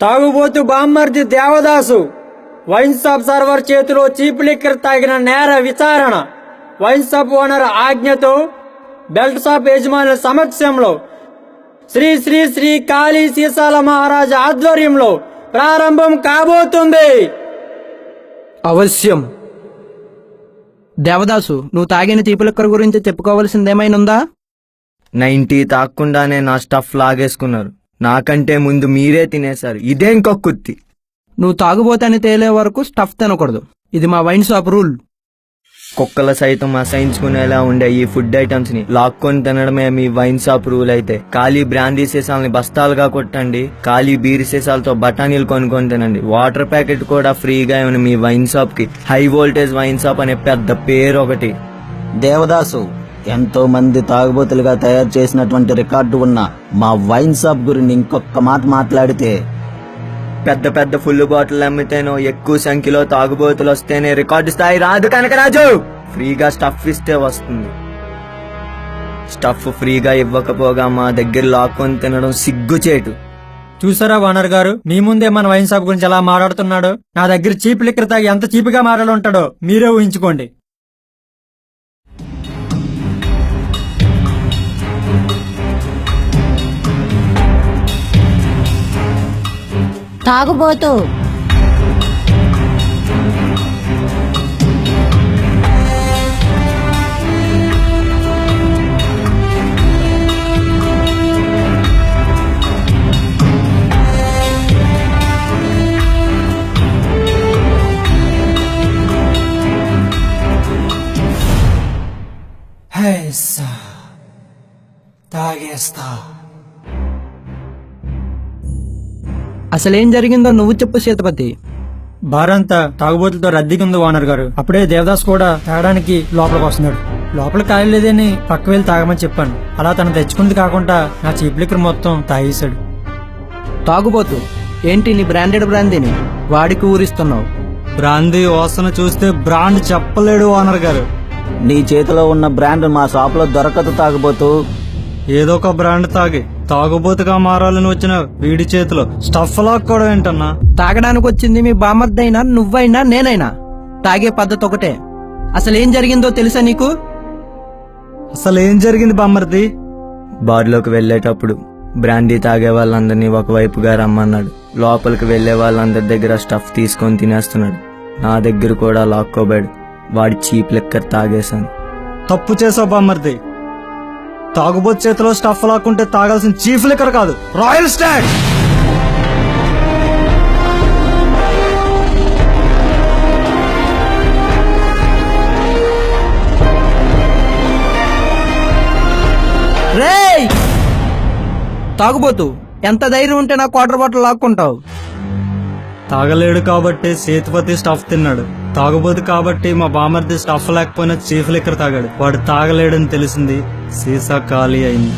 తాగుబోతు బామ్మర్ది Devadasu wine shop server చేతిలో చీప్ లిక్కర్ తాగిన నేర విచారణ. వైన్ షాప్ ఓనర్ ఆజ్ఞతో బెల్ట్ షాప్ యజమానుల సమక్షంలో శ్రీ శ్రీ శ్రీ కాళీ సీసాల మహారాజు ఆధ్వర్యంలో ప్రారంభం కాబోతుంది. అవశ్యం. దేవదాసు, నువ్వు తాగిన తీపి లిక్కర్ గురించి చెప్పుకోవాల్సిందేమైనా 90 తాక్కుండానే నా స్టఫ్ లాగేసుకున్నారు. నాకంటే ముందు మీరే తినేశారు. ఇదేం కక్కుర్తి. నువ్వు తాగుబోతని తేలే వరకు స్టఫ్ తినకూడదు. ఇది మా వైన్ షాప్ రూల్. కుక్కల సైతం అసహించుకునేలా ఉండే ఈ ఫుడ్ ఐటమ్స్ ని లాక్కొని తినడమే మీ వైన్ షాప్ రూల్ అయితే, ఖాళీ బ్రాందీ సీసాలని బస్తాలుగా కొట్టండి, ఖాళీ బీర్ సీసాలతో బఠానీలు కొనుక్కొని తినండి. వాటర్ ప్యాకెట్ కూడా ఫ్రీగా ఇవ్వండి. మీ వైన్ షాప్ కి హై వోల్టేజ్ వైన్ షాప్ అనే పెద్ద పేరు ఒకటి. దేవదాసు, ఎంతో మంది తాగుబోతులుగా తయారు చేసినటువంటి రికార్డు ఉన్న మా వైన్ షాప్ గురించి ఇంకొక మాట మాట్లాడితే పెద్ద పెద్ద ఫుల్ బాటిల్ అమ్మితేనో, ఎక్కువ సంఖ్యలో తాగుబోతులు వస్తేనే రికార్డు స్థాయి రాదు. కనకరాజు, ఫ్రీగా స్టఫ్ ఇస్తే వస్తుంది. స్టఫ్ ఫ్రీగా ఇవ్వకపోగా మా దగ్గర లాక్కొని తినడం సిగ్గుచేటు. చూసారా ఓనర్ గారు, మీ ముందే మన వైన్ షాప్ గురించి ఎలా మాట్లాడుతున్నాడు. నా దగ్గర చీప్ లిక్కర్ తాగి ఎంత చీప్గా మాట్లాడి ఉంటాడో మీరే ఊహించుకోండి. తాగుబోతు తాగేస్తా. అసలేం జరిగిందో నువ్వు చెప్పు సీతపతి. బారంతా తాగుబోతులతో రద్దీగా ఉంది ఓనర్ గారు. అప్పుడే దేవదాస్ కూడా తాగడానికి లోపలికి వస్తున్నాడు. లోపల ఖాళీ లేదని పక్క వెళ్ళి తాగమని చెప్పాను. అలా తను తెచ్చుకుంది కాకుండా నా చీప్ లిక్కర్ మొత్తం తాగేశాడు. తాగుబోతు, ఏంటి నీ బ్రాండెడ్ బ్రాందీని వాడికి ఊరిస్తున్నావు? బ్రాందీ వాసన చూస్తే బ్రాండ్ చెప్పలేడు ఓనర్ గారు. నీ చేతిలో ఉన్న బ్రాండ్ మా షాప్ లో దొరకదు తాగుబోతు. ఏదో ఒక బ్రాండ్ తాగి తాగుబోతుగా మారాలని వచ్చిన వీడి చేతిలో స్టఫ్ లాక్కోవడం ఏంటన్నా? తాగడానికి వచ్చింది మీ బామర్దైనా నువ్వైనా నేనైనా తాగే పద్ధతి ఒకటే. అసలేం జరిగిందో తెలుసా నీకు? అసలు ఏం జరిగింది బామ్మర్ది? బార్లోకి వెళ్లేటప్పుడు బ్రాండీ తాగే వాళ్ళందరినీ ఒకవైపుగా రమ్మన్నాడు. లోపలికి వెళ్లే వాళ్ళందరి దగ్గర స్టఫ్ తీసుకొని తినేస్తున్నాడు. నా దగ్గర కూడా లాక్కోబాడు. వాడి చీప్ లిక్కర్ తాగేశాను. తప్పు చేసావు బామ్మర్ది. తాగుబోతు చేతిలో స్టఫ్ లాక్కుంటే తాగాల్సిన చీఫ్ లిక్కర్ కాదు, రాయల్ స్టాగ్. రేయ్ తాగుబోతు, ఎంత ధైర్యం ఉంటే నా క్వార్టర్ బాటిల్ లాక్కుంటావు? తాగలేడు కాబట్టి సేతుపతి స్టఫ్ తిన్నాడు. తాగుబోతు కాబట్టి మా బామర్ది స్టఫ్ లేకపోయినా చీఫ్ లిక్కర్ తాగాడు. వాడు తాగలేడని తెలిసింది, సీసా ఖాళీ అయింది.